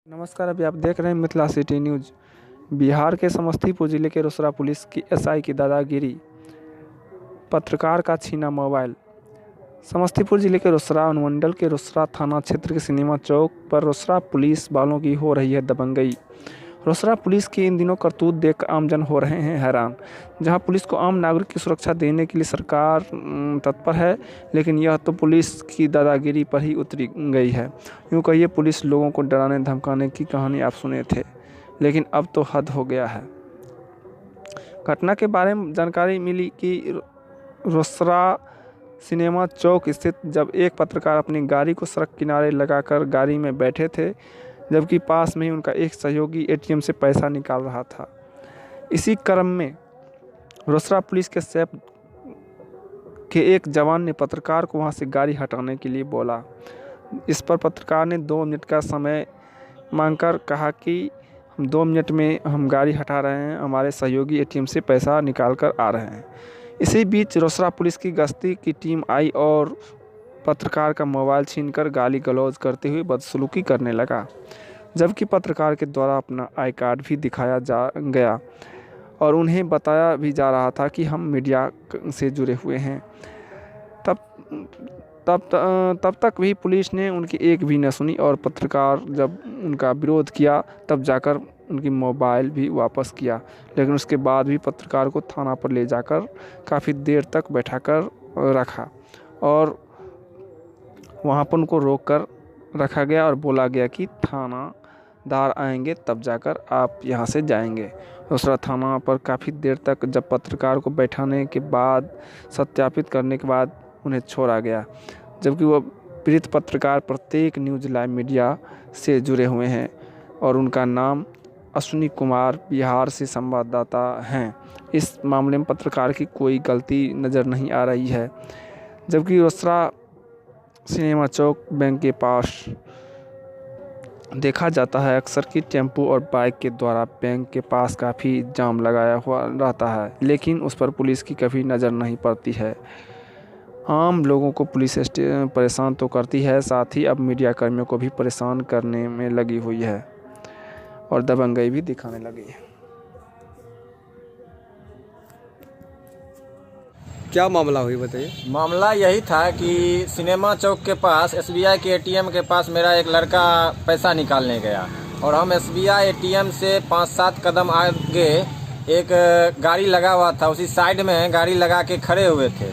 नमस्कार। अभी आप देख रहे हैं मिथिला सिटी न्यूज़। बिहार के समस्तीपुर जिले के रोसड़ा पुलिस की एसआई की दादागिरी, पत्रकार का छीना मोबाइल। समस्तीपुर जिले के रोसड़ा अनुमंडल के रोसड़ा थाना क्षेत्र के सिनेमा चौक पर रोसड़ा पुलिस वालों की हो रही है दबंगई। रोसड़ा पुलिस की इन दिनों करतूत देख आमजन हो रहे हैं हैरान। जहां पुलिस को आम नागरिक की सुरक्षा देने के लिए सरकार तत्पर है, लेकिन यह तो पुलिस की दादागिरी पर ही उतरी गई है। यूँ कहिए पुलिस लोगों को डराने धमकाने की कहानी आप सुने थे, लेकिन अब तो हद हो गया है। घटना के बारे में जानकारी मिली कि रोसड़ा सिनेमा चौक स्थित जब एक पत्रकार अपनी गाड़ी को सड़क किनारे लगाकर गाड़ी में बैठे थे, जबकि पास में ही उनका एक सहयोगी एटीएम से पैसा निकाल रहा था। इसी क्रम में रोसड़ा पुलिस के सैप के एक जवान ने पत्रकार को वहां से गाड़ी हटाने के लिए बोला। इस पर पत्रकार ने 2 मिनट का समय मांगकर कहा कि हम 2 मिनट में हम गाड़ी हटा रहे हैं, हमारे सहयोगी एटीएम से पैसा निकाल कर आ रहे हैं। इसी बीच रोसड़ा पुलिस की गश्ती की टीम आई और पत्रकार का मोबाइल छीनकर गाली गलौज करते हुए बदसलूकी करने लगा, जबकि पत्रकार के द्वारा अपना आई कार्ड भी दिखाया जा गया और उन्हें बताया भी जा रहा था कि हम मीडिया से जुड़े हुए हैं। तब तक भी पुलिस ने उनकी एक भी न सुनी और पत्रकार जब उनका विरोध किया तब जाकर उनकी मोबाइल भी वापस किया, लेकिन उसके बाद भी पत्रकार को थाना पर ले जाकर काफ़ी देर तक बैठाकर रखा और वहाँ पर उनको रोक कर रखा गया और बोला गया कि थानादार आएंगे तब जाकर आप यहाँ से जाएंगे। दूसरा थाना पर काफ़ी देर तक जब पत्रकार को बैठाने के बाद सत्यापित करने के बाद उन्हें छोड़ा गया, जबकि वह पीड़ित पत्रकार प्रत्येक न्यूज़ लाइव मीडिया से जुड़े हुए हैं और उनका नाम अश्विनी कुमार बिहार से संवाददाता हैं। इस मामले में पत्रकार की कोई गलती नज़र नहीं आ रही है, जबकि रोसड़ा सिनेमा चौक बैंक के पास देखा जाता है अक्सर कि टेम्पो और बाइक के द्वारा बैंक के पास काफ़ी जाम लगाया हुआ रहता है, लेकिन उस पर पुलिस की कभी नज़र नहीं पड़ती है। आम लोगों को पुलिस परेशान तो करती है, साथ ही अब मीडिया कर्मियों को भी परेशान करने में लगी हुई है और दबंगई भी दिखाने लगी है। क्या मामला हुई बताइए। मामला यही था कि सिनेमा चौक के पास एसबीआई के एटीएम के पास मेरा एक लड़का पैसा निकालने गया और हम एसबीआई एटीएम से 5-7 कदम आगे एक गाड़ी लगा हुआ था, उसी साइड में गाड़ी लगा के खड़े हुए थे,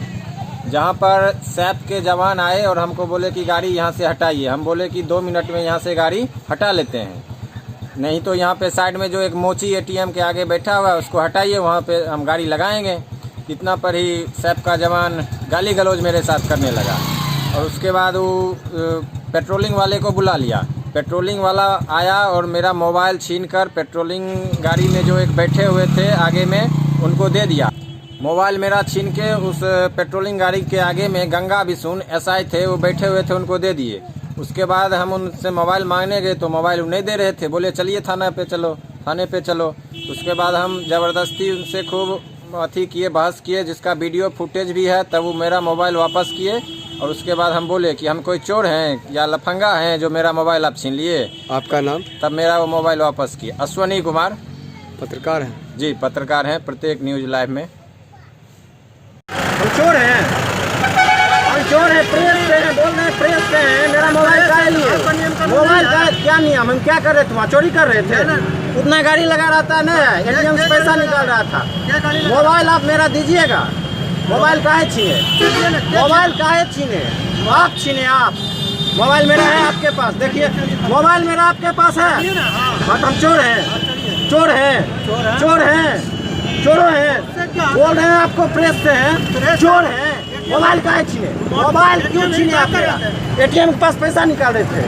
जहां पर सैप के जवान आए और हमको बोले कि गाड़ी यहां से हटाइए। हम बोले कि 2 मिनट में यहां से गाड़ी हटा लेते हैं, नहीं तो यहां पे साइड में जो एक मोची एटीएम के आगे बैठा हुआ है उसको हटाइए, वहां पे हम गाड़ी लगाएंगे। इतना पर ही सैप का जवान गाली गलौज मेरे साथ करने लगा और उसके बाद वो पेट्रोलिंग वाले को बुला लिया। पेट्रोलिंग वाला आया और मेरा मोबाइल छीनकर पेट्रोलिंग गाड़ी में जो एक बैठे हुए थे आगे में उनको दे दिया। मोबाइल मेरा छीन के उस पेट्रोलिंग गाड़ी के आगे में गंगा बिशुन एसआई थे, वो बैठे हुए थे, उनको दे दिए। उसके बाद हम उनसे मोबाइल मांगने गए तो मोबाइल नहीं दे रहे थे, बोले चलिए थाने पे चलो। उसके बाद हम ज़बरदस्ती उनसे खूब किए, बहस किए, जिसका वीडियो फुटेज भी है। तब वो मेरा मोबाइल वापस किए और उसके बाद हम बोले कि हम कोई चोर हैं या लफंगा हैं जो मेरा मोबाइल आप छीन लिए। आपका नाम? तब मेरा वो मोबाइल वापस किए। अश्विनी कुमार। पत्रकार हैं? जी पत्रकार हैं, प्रत्येक न्यूज़ लाइव में। हम चोर हैं, प्रेस से हैं, बोल रहे हैं प्रेस से हैं। मेरा मोबाइल का लिए मोबाइल का क्या नियम, हम क्या कर रहे थे वहाँ? चोरी कर रहे थे, उतना गाड़ी लगा रहा था ना, एटीएम से पैसा निकाल रहा था। मोबाइल आप मेरा दीजिएगा। मोबाइल काहे छीने? मोबाइल काहे छीने? आप छीने, आप मोबाइल मेरा है आपके पास, देखिए मोबाइल मेरा आपके पास है। बट हम चोर हैं, चोरों हैं, बोल रहे हैं आपको प्रेस से हैं, चोर हैं। मोबाइल काहे छीने? मोबाइल क्यों छीने आप मेरा? एटीएम के पास पैसा निकाल रहे थे।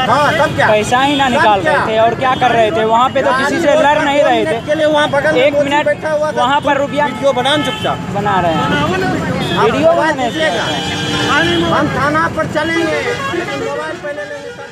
हाँ तब क्या? पैसा ही ना निकाल रहे थे और क्या कर रहे थे वहाँ पे? तो किसी से लड़ नहीं रहे थे। के लिए वहाँ बगल 1 मिनट वहाँ पर रुपया वीडियो बना चुपचाप बना रहे हैं, वीडियो बनाने से। हम थाना पर चलेंगे, लेकिन मोबाइल पहले लेंगे तब